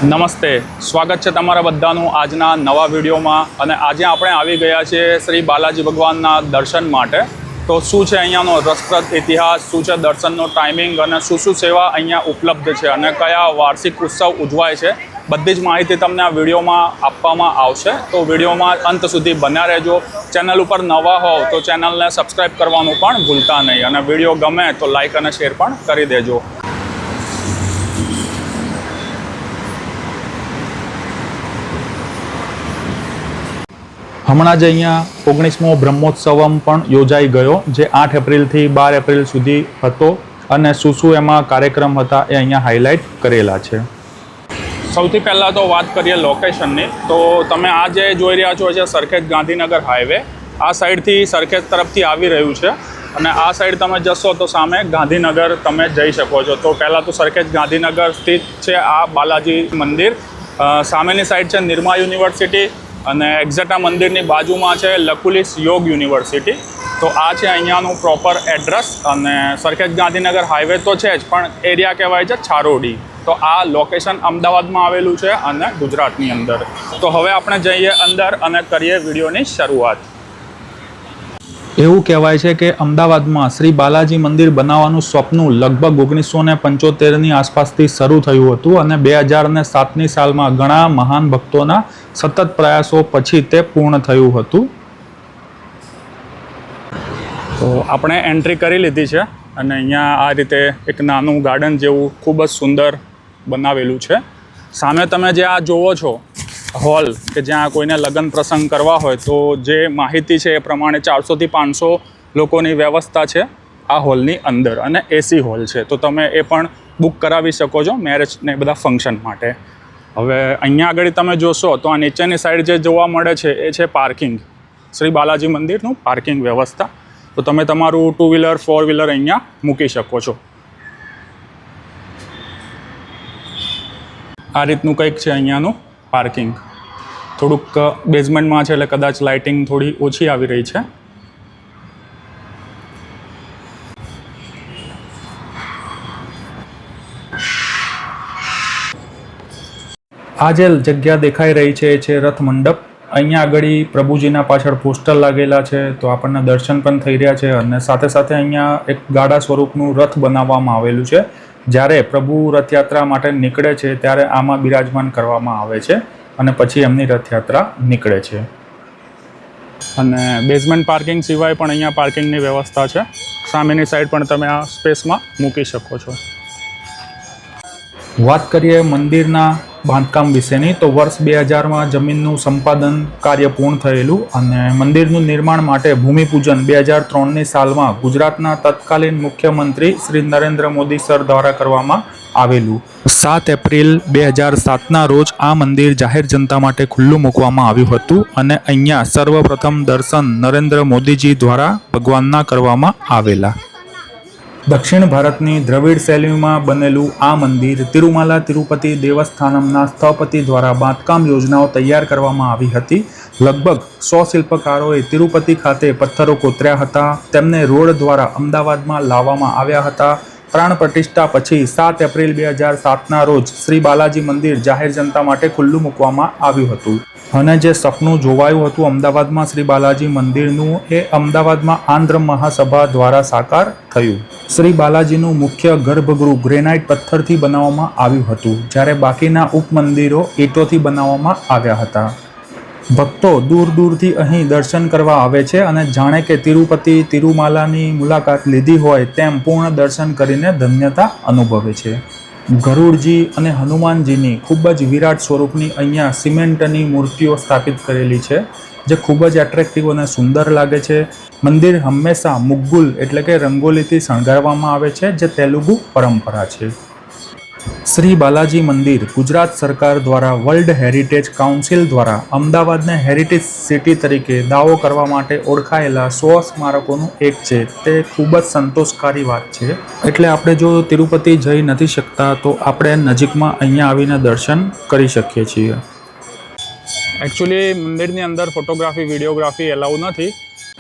નમસ્તે, સ્વાગત છે તમારા બધાનું આજના નવા વિડીયોમાં. અને આજે આપણે આવી ગયા છીએ શ્રી બાલાજી ભગવાનના દર્શન માટે. તો શું છે અહીંયાનો રસપ્રદ ઇતિહાસ, શું છે દર્શનનો ટાઈમિંગ અને શું સેવા અહીંયા ઉપલબ્ધ છે અને કયા વાર્ષિક ઉત્સવ ઉજવાય છે, બધી જ માહિતી તમને આ વિડીયોમાં આપવામાં આવશે. તો વિડીયોમાં અંત સુધી બન્યા રહેજો. ચેનલ ઉપર નવા હોવ તો ચેનલને સબસ્ક્રાઈબ કરવાનું પણ ભૂલતા નહીં અને વિડીયો ગમે તો લાઈક અને શેર પણ કરી દેજો. હમણાં જ અહીંયા 19મો બ્રહ્મોત્સવમ પણ યોજાઈ ગયો, જે 8 એપ્રિલથી 12 એપ્રિલ સુધી હતો અને શું એમાં કાર્યક્રમ હતા એ અહીંયા હાઇલાઇટ કરેલા છે. સૌથી પહેલાં તો વાત કરીએ લોકેશનની. તો તમે આ જે જોઈ રહ્યા છો છે સરખેજ ગાંધીનગર હાઈવે. આ સાઈડથી સરખેજ તરફથી આવી રહ્યું છે અને આ સાઈડ તમે જશો તો સામે ગાંધીનગર તમે જઈ શકો છો. તો પહેલાં તો સરખેજ ગાંધીનગર સ્થિત છે આ બાલાજી મંદિર. સામેની સાઈડ છે નિરમા યુનિવર્સિટી અને એક્ઝેક્ટ આ મંદિરની બાજુમાં છે લકુલિસ યોગ યુનિવર્સિટી. તો આ છે અહીંયાનું પ્રોપર એડ્રેસ. અને સરખેજ ગાંધીનગર હાઈવે તો છે જ, પણ એરિયા કહેવાય છે છારોડી. તો આ લોકેશન અમદાવાદમાં આવેલું છે અને ગુજરાતની અંદર. તો હવે આપણે જઈએ અંદર અને કરીએ વિડીયોની શરૂઆત. એવું કહેવાય છે કે અમદાવાદમાં શ્રી બાલાજી મંદિર બનાવવાનું સ્વપ્ન લગભગ 1975ની આસપાસથી શરૂ થયું હતું અને 2007ની સાલમાં ઘણા મહાન ભક્તોના સતત પ્રયાસો પછી તે પૂર્ણ થયું હતું. તો આપણે એન્ટ્રી કરી લીધી છે અને અહીંયા આ રીતે એક નાનું ગાર્ડન જેવું ખૂબ જ સુંદર બનાવેલું છે. સામે તમે જે આ જોવો છો હોલ, કે જ્યાં કોઈને લગ્ન પ્રસંગ કરવા હોય તો જે માહિતી છે એ પ્રમાણે 400થી 500 લોકોની વ્યવસ્થા છે આ હોલની અંદર અને એસી હોલ છે. તો તમે એ પણ બુક કરાવી શકો છો મેરેજ ને બધા ફંક્શન માટે. હવે અહીંયા આગળ તમે જોશો તો આ નીચેની સાઈડ જે જોવા મળે છે એ છે પાર્કિંગ. શ્રી બાલાજી મંદિરનું પાર્કિંગ વ્યવસ્થા. તો તમે તમારું 2 વ્હીલર 4 વ્હીલર અહીંયા મૂકી શકો છો. આ રીતનું કંઈક છે અહીંયાનું પાર્કિંગ. થોડુંક બેઝમેન્ટમાં છે એટલે કદાચ લાઇટિંગ થોડી ઓછી આવી રહી છે. આ જે જગ્યા દેખાઈ રહી છે એ છે રથ મંડપ. અહીંયા આગળ પ્રભુજીના પાછળ પોસ્ટર લાગેલા છે, તો આપણને દર્શન પણ થઈ રહ્યા છે અને સાથે સાથે અહીંયા એક ગાડા સ્વરૂપનું રથ બનાવવામાં આવેલું છે. જ્યારે પ્રભુ રથયાત્રા માટે નીકળે છે ત્યારે આમાં બિરાજમાન કરવામાં આવે છે અને પછી એમની રથયાત્રા નીકળે છે. અને બેઝમેન્ટ પાર્કિંગ સિવાય પણ અહીંયા પાર્કિંગની વ્યવસ્થા છે. સામેની સાઈડ પણ તમે આ સ્પેસમાં મૂકી શકો છો. વાત કરીએ મંદિરના બાંધકામ વિશેની, તો વર્ષ 2000માં જમીનનું સંપાદન કાર્ય પૂર્ણ થયેલું અને મંદિરનું નિર્માણ માટે ભૂમિપૂજન 2003ની સાલમાં ગુજરાતના તત્કાલીન મુખ્યમંત્રી શ્રી નરેન્દ્ર મોદી સર દ્વારા કરવામાં આવેલું. 7 એપ્રિલ 2007ના રોજ આ મંદિર જાહેર જનતા માટે ખુલ્લું મૂકવામાં આવ્યું હતું અને અહીંયા સર્વપ્રથમ દર્શન નરેન્દ્ર મોદીજી દ્વારા ભગવાનના કરવામાં આવેલા. દક્ષિણ ભારતની દ્રવિડ શૈલીમાં બનેલું આ મંદિર તિરુમાલા તિરુપતિ દેવસ્થાનમના સ્થપતિ દ્વારા બાંધકામ યોજનાઓ તૈયાર કરવામાં આવી હતી. લગભગ 100 શિલ્પકારોએ તિરુપતિ ખાતે પથ્થરો કોતર્યા હતા. તેમને રોડ દ્વારા અમદાવાદમાં લાવવામાં આવ્યા હતા. પ્રાણ પ્રતિષ્ઠા પછી 7 એપ્રિલ 2007ના રોજ શ્રી બાલાજી મંદિર જાહેર જનતા માટે ખુલ્લું મૂકવામાં આવ્યું હતું. અને જે સપનું જોવાયું હતું અમદાવાદમાં શ્રી બાલાજી મંદિરનું, એ અમદાવાદમાં આંધ્ર મહાસભા દ્વારા સાકાર થયું. શ્રી બાલાજીનું મુખ્ય ગર્ભગૃહ ગ્રેનાઇટ પથ્થરથી બનાવવામાં આવ્યું હતું, જ્યારે બાકીના ઉપમંદિરો ઈંટોથી બનાવવામાં આવ્યા હતા. ભક્તો દૂર દૂરથી અહીં દર્શન કરવા આવે છે અને જાણે કે તિરુપતિ તિરુમાલાની મુલાકાત લીધી હોય તેમ પૂર્ણ દર્શન કરીને ધન્યતા અનુભવે છે. ગરુડજી અને હનુમાનજીની ખૂબ જ વિરાટ સ્વરૂપની અહીંયા સિમેન્ટની મૂર્તિઓ સ્થાપિત કરેલી છે, જે ખૂબ જ એટ્રેક્ટિવ અને સુંદર લાગે છે. મંદિર હંમેશા મુગ્ગુલ એટલે કે રંગોલીથી શણગારવામાં આવે છે, જે તેલુગુ પરંપરા છે. શ્રી બાલાજી મંદિર ગુજરાત સરકાર દ્વારા વર્લ્ડ હેરિટેજ કાઉન્સિલ દ્વારા અમદાવાદને હેરિટેજ સિટી તરીકે દાવો કરવા માટે ઓળખાયેલા 100 સ્મારકોનું એક છે. તે ખૂબ જ સંતોષકારી વાત છે. એટલે આપણે જો તિરુપતિ જઈ નથી શકતા તો આપણે નજીકમાં અહીંયા આવીને દર્શન કરી શકીએ છીએ. એકચ્યુઅલી મંદિરની અંદર ફોટોગ્રાફી વિડીયોગ્રાફી એલાઉ નથી,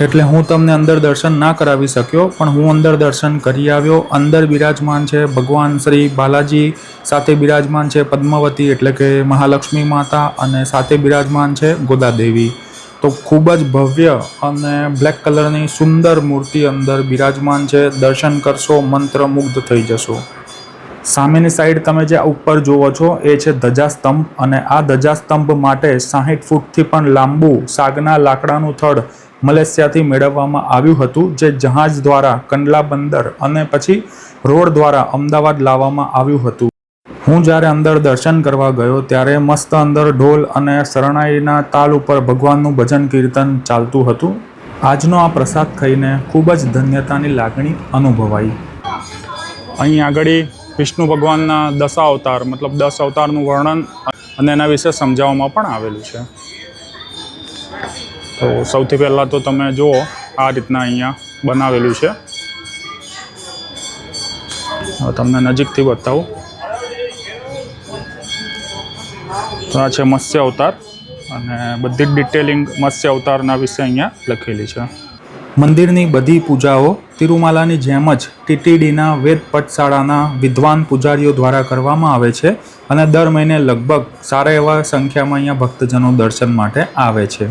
એટલે હું તમને અંદર દર્શન ના કરાવી શક્યો, પણ હું અંદર દર્શન કરી આવ્યો. અંદર બિરાજમાન છે ભગવાન શ્રી બાલાજી, સાથે બિરાજમાન છે પદ્માવતી એટલે કે મહાલક્ષ્મી માતા, અને સાથે બિરાજમાન છે ગોદાદેવી. તો ખૂબ જ ભવ્ય અને બ્લેક કલરની સુંદર મૂર્તિ અંદર બિરાજમાન છે. દર્શન કરશો મંત્રમુગ્ધ થઈ જશો. સામેની સાઈડ તમે જે ઉપર જુઓ છો એ છે ધજાસ્તંભ, અને આ ધજાસ્તંભ માટે 60 ફૂટથી પણ લાંબુ સાગના લાકડાનું થડ મલેશિયાથી મેળવવામાં આવ્યું હતું, જે જહાજ દ્વારા કંડલા બંદર અને પછી રોડ દ્વારા અમદાવાદ લાવવામાં આવ્યું હતું. હું જ્યારે અંદર દર્શન કરવા ગયો ત્યારે મસ્ત અંદર ઢોલ અને શરણાઈના તાલ ઉપર ભગવાનનું ભજન કીર્તન ચાલતું હતું. આજનો આ પ્રસાદ ખાઈને ખૂબ જ ધન્યતાની લાગણી અનુભવાઈ. અહીં આગળ વિષ્ણુ ભગવાનના 10 અવતાર મતલબ 10 અવતારનું વર્ણન અને એના વિશે સમજાવવામાં પણ આવેલું છે. તો સૌથી પહેલાં તો તમે જુઓ આ રીતના અહીંયા બનાવેલું છે. હવે તમને નજીકથી બતાવું. તો આ છે મત્સ્ય અવતાર, અને બધી જ ડિટેલિંગ મત્સ્ય અવતારના વિશે અહીંયા લખેલી છે. મંદિરની બધી પૂજાઓ તિરુમાલાની જેમ જ ટીટીડીના વેદ પટશાળાના વિદ્વાન પૂજારીઓ દ્વારા કરવામાં આવે છે, અને દર મહિને લગભગ સારા એવા સંખ્યામાં અહીંયા ભક્તજનો દર્શન માટે આવે છે.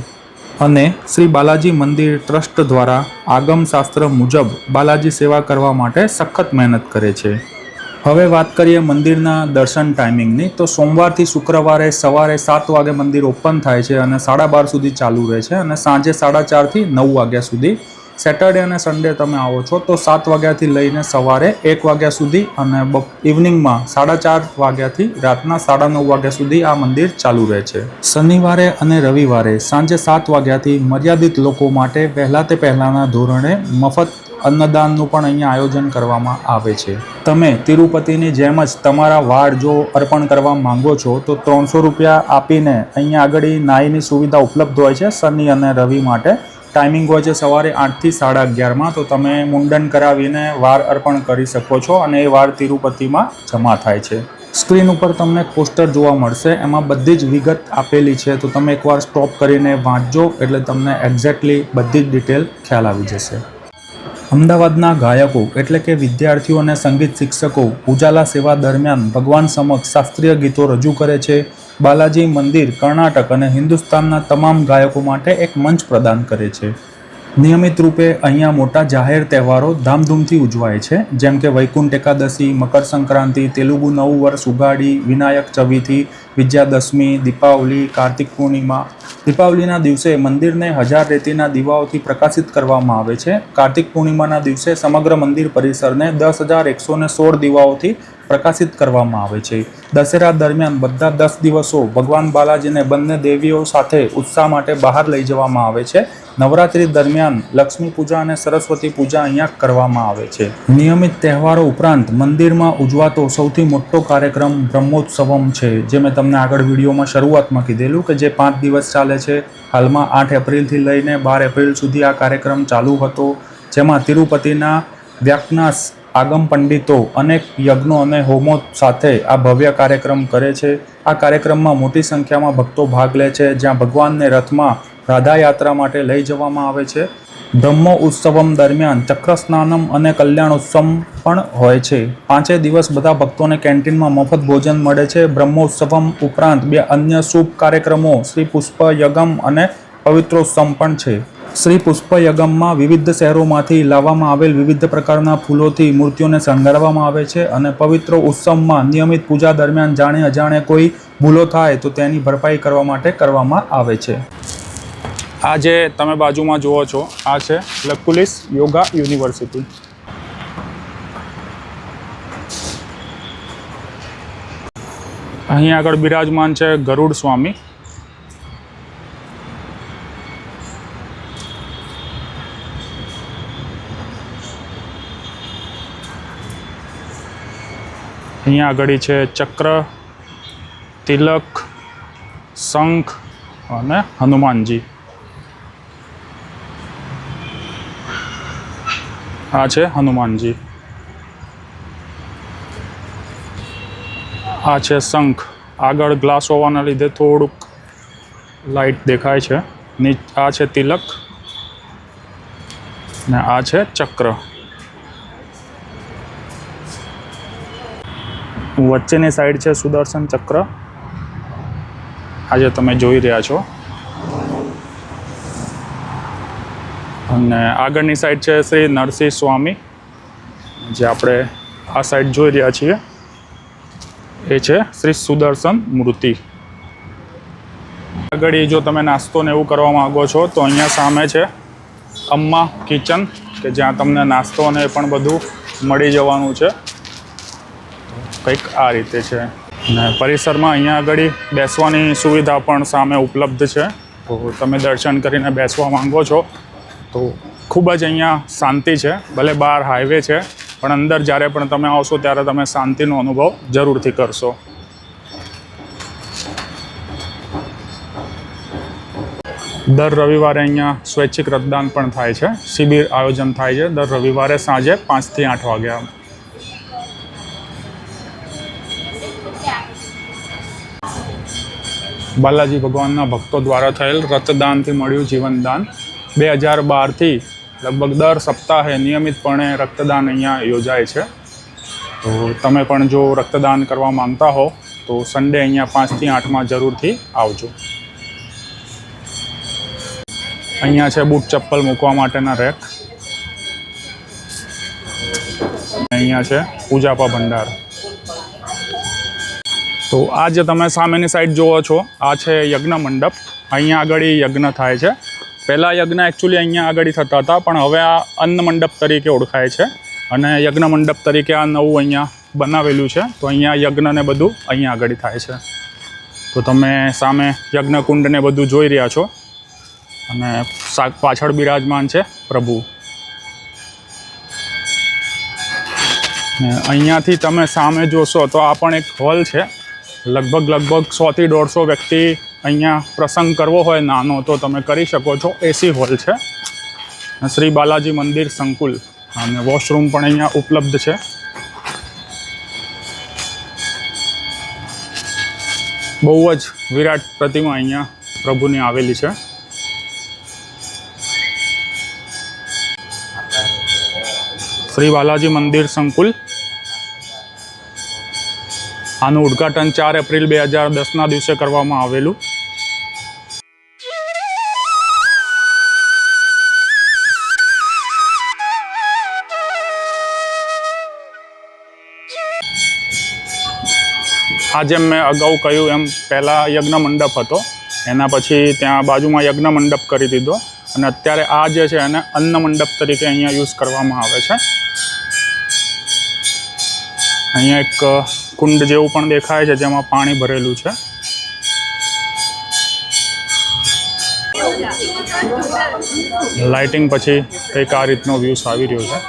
અને શ્રી બાલાજી મંદિર ટ્રસ્ટ દ્વારા આગમશાસ્ત્ર મુજબ બાલાજી સેવા કરવા માટે સખત મહેનત કરે છે. હવે વાત કરીએ મંદિરના દર્શન ટાઈમિંગની. તો સોમવારથી શુક્રવારે સવારે 7 વાગે મંદિર ઓપન થાય છે અને 12:30 સુધી ચાલુ રહે છે, અને સાંજે 4:30થી 9 વાગ્યા સુધી. સેટરડે અને સન્ડે તમે આવો છો તો 7 વાગ્યાથી લઈને સવારે 1 વાગ્યા સુધી, અને ઇવનિંગમાં 4:30 વાગ્યાથી રાતના 9:30 વાગ્યા સુધી આ મંદિર ચાલુ રહે છે. શનિવારે અને રવિવારે સાંજે 7 વાગ્યાથી મર્યાદિત લોકો માટે વહેલા તે પહેલાંના ધોરણે મફત અન્નદાનનું પણ અહીંયા આયોજન કરવામાં આવે છે. તમે તિરુપતિની જેમ જ તમારા વાળ જો અર્પણ કરવા માંગો છો તો 300 રૂપિયા આપીને અહીંયા આગળ નાઈની સુવિધા ઉપલબ્ધ હોય છે શનિ અને રવિ માટે. ટાઈમિંગ હોય છે સવારે 8થી 11:30. તો તમે મુંડન કરાવીને વાર અર્પણ કરી શકો છો, અને એ વાર તિરુપતિમાં જમા થાય છે. સ્ક્રીન ઉપર તમને પોસ્ટર જોવા મળશે, એમાં બધી જ વિગત આપેલી છે. તો તમે એકવાર સ્ટોપ કરીને વાંચજો એટલે તમને એક્ઝેક્ટલી બધી જ ડિટેલ ખ્યાલ આવી જશે. અમદાવાદના ગાયકો એટલે કે વિદ્યાર્થીઓ અને સંગીત શિક્ષકો ઉજાલા સેવા દરમિયાન ભગવાન સમક્ષ શાસ્ત્રીય ગીતો રજૂ કરે છે. બાલાજી મંદિર કર્ણાટક અને હિન્દુસ્તાનના તમામ ગાયકો માટે એક મંચ પ્રદાન કરે છે. નિયમિત રૂપે અહીંયા મોટા જાહેર તહેવારો ધામધૂમથી ઉજવાય છે, જેમ કે વૈકુંઠ એકાદશી, મકર સંક્રાંતિ, તેલુગુ નવું વર્ષ ઉગાડી, વિનાયક ચવિથી, વિજયાદશમી, દીપાવલી, કાર્તિક પૂર્ણિમા. દીપાવલીના દિવસે મંદિરને 1000 રેતીના દીવાઓથી પ્રકાશિત કરવામાં આવે છે. કાર્તિક પૂર્ણિમાના દિવસે સમગ્ર મંદિર પરિસરને 10,116 દીવાઓથી પ્રકાશિત કરવામાં આવે છે. દશેરા દરમિયાન બધા 10 દિવસો ભગવાન બાલાજીને બંને દેવીઓ સાથે ઉત્સાહ માટે બહાર લઈ જવામાં આવે છે. નવરાત્રી દરમિયાન લક્ષ્મી પૂજા અને સરસ્વતી પૂજા અહીંયા કરવામાં આવે છે. નિયમિત તહેવારો ઉપરાંત મંદિરમાં ઉજવાતો સૌથી મોટો કાર્યક્રમ બ્રહ્મોત્સવમ છે, જે મેં તમને આગળ વિડીયોમાં શરૂઆતમાં કીધેલું કે જે 5 દિવસ ચાલે છે. હાલમાં 8 એપ્રિલથી લઈને 12 એપ્રિલ સુધી આ કાર્યક્રમ ચાલુ હતો, જેમાં તિરુપતિના વ્યાકનાસ આગમ પંડિતો અનેક યજ્ઞો અને હોમો સાથે આ ભવ્ય કાર્યક્રમ કરે છે. આ કાર્યક્રમમાં મોટી સંખ્યામાં ભક્તો ભાગ લે છે, જ્યાં ભગવાનને રથમાં રાધાયાત્રા માટે લઈ જવામાં આવે છે. બ્રહ્મો ઉત્સવમ દરમિયાન ચક્ર સ્નાનમ અને કલ્યાણ ઉત્સવ પણ હોય છે. 5 દિવસ બધા ભક્તોને કેન્ટીનમાં મફત ભોજન મળે છે. બ્રહ્મોત્સવમ ઉપરાંત 2 અન્ય શુભ કાર્યક્રમો શ્રી પુષ્પ યગમ અને પવિત્રોત્સવ પણ છે. શ્રી પુષ્પ યગમમાં વિવિધ શહેરોમાંથી લાવવામાં આવેલ વિવિધ પ્રકારના ફૂલોથી મૂર્તિઓને શણગારવામાં આવે છે, અને પવિત્ર ઉત્સવમાં નિયમિત પૂજા દરમિયાન જાણે અજાણે કોઈ ભૂલો થાય તો તેની ભરપાઈ કરવા માટે કરવામાં આવે છે. આ જે તમે બાજુમાં જુઓ છો આ છે લકુલિસ યોગા યુનિવર્સિટી. અહીં આગળ બિરાજમાન છે ગરુડ સ્વામી. અહીંયા આગળ છે ચક્ર, તિલક, શંખ અને હનુમાનજી. આ છે હનુમાનજી. આ છે શંખ. આગળ ગ્લાસ હોવાના લીધે થોડુંક લાઇટ દેખાય છે. આ છે તિલક. ને આ છે ચક્ર. વચ્ચેની સાઈડ છે સુદર્શન ચક્ર, આજે તમે જોઈ રહ્યા છો. અને આગળની સાઈડ છે શ્રી નરસિંહ સ્વામી, જે આપણે આ સાઈડ જોઈ રહ્યા છીએ એ છે શ્રી સુદર્શન મૂર્તિ. આગળ જો તમે નાસ્તો ને એવું કરવા માગો છો તો અહીંયા સામે છે અમ્મા કિચન, કે જ્યાં તમને નાસ્તો અને એ પણ બધું મળી જવાનું છે. કંઈક આ રીતે છે. અને પરિસરમાં અહીંયા આગળ બેસવાની સુવિધા પણ સામે ઉપલબ્ધ છે. તો તમે દર્શન કરીને બેસવા માંગો છો તો ખૂબ જ અહીંયા શાંતિ છે. ભલે બહાર હાઈવે છે પણ અંદર જ્યારે પણ તમે આવશો ત્યારે તમે શાંતિનો અનુભવ જરૂરથી કરશો. દર રવિવારે અહીંયા સ્વૈચ્છિક રક્તદાન પણ થાય છે. શિબિર આયોજન થાય છે દર રવિવારે સાંજે 5 થી 8 વાગ્યા. બાલાજી ભગવાનના ભક્તો દ્વારા થયેલ રક્તદાનથી મળ્યું જીવનદાન. 2012થી લગભગ દર સપ્તાહે નિયમિતપણે રક્તદાન અહીંયા યોજાય છે. તો તમે પણ જો રક્તદાન કરવા માંગતા હો તો સન્ડે અહીંયા 5 થી 8માં જરૂરથી આવજો. અહીંયા છે બૂટ ચપ્પલ મૂકવા માટેના રેક. અહીંયા છે પૂજાપા ભંડાર. તો આ જે તમે સામેની સાઈડ જુઓ છો આ છે યજ્ઞ મંડપ. અહીંયા આગળ યજ્ઞ થાય છે. પહેલાં યજ્ઞ એકચ્યુઅલી અહીંયા આગળ થતા હતા પણ હવે આ અન્ન મંડપ તરીકે ઓળખાય છે અને યજ્ઞ મંડપ તરીકે આ નવું અહીંયા બનાવેલું છે. તો અહીંયા યજ્ઞ ને બધું અહીંયા આગળ થાય છે. તો તમે સામે યજ્ઞ કુંડને બધું જોઈ રહ્યા છો અને પાછળ બિરાજમાન છે પ્રભુ. અહીંયાથી તમે સામે જોશો તો આ પણ એક હોલ છે. લગભગ 100 થી 150 વ્યક્તિ અહીંયા પ્રસંગ કરવો હોય નાનો તો તમે કરી શકો છો. એસી હોલ છે. શ્રી બાલાજી મંદિર સંકુલ અને વોશરૂમ પણ અહીંયા ઉપલબ્ધ છે. બહુ જ વિરાટ પ્રતિમા અહીંયા પ્રભુની આવેલી છે. શ્રી બાલાજી મંદિર સંકુલ. આનું ઉદ્ઘાટન 4 એપ્રિલ 2010ના દિવસે કરવામાં આવેલું. આ જેમ મેં અગાઉ કહ્યું એમ પહેલાં યજ્ઞ મંડપ હતો, એના પછી ત્યાં બાજુમાં યજ્ઞ મંડપ કરી દીધો અને અત્યારે આ જે છે એને અન્ન મંડપ તરીકે અહીંયા યુઝ કરવામાં આવે છે. અહીંયા એક કુંડ જેવું પણ દેખાય છે જેમાં પાણી ભરેલું છે. લાઇટિંગ પછી કંઈક આ રીતનો વ્યૂઝ આવી રહ્યો છે.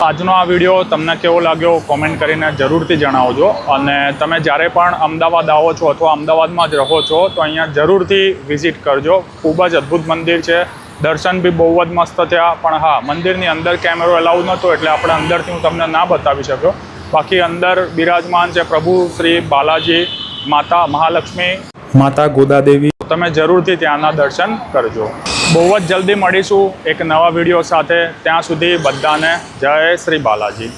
આજનો આ વિડીયો તમને કેવો લાગ્યો કોમેન્ટ કરીને જરૂરથી જણાવજો. અને તમે જ્યારે પણ અમદાવાદ આવો છો અથવા અમદાવાદમાં જ રહો છો તો અહીંયા જરૂરથી વિઝિટ કરજો. ખૂબ જ અદ્ભુત મંદિર છે. દર્શન બી બહુ જ મસ્ત થયા. પણ હા, મંદિરની અંદર કેમેરો એલાઉડ નહોતો એટલે આપણે અંદરથી હું તમને ના બતાવી શક્યો. બાકી અંદર બિરાજમાન છે પ્રભુ શ્રી બાલાજી, માતા મહાલક્ષ્મી, માતા ગોદાદેવી. તમે જરૂરથી ત્યાંના દર્શન કરજો. બહુ જ જલ્દી મળીશું એક નવા વિડીયો સાથે. ત્યાં સુધી બધાને જય શ્રી બાલાજી.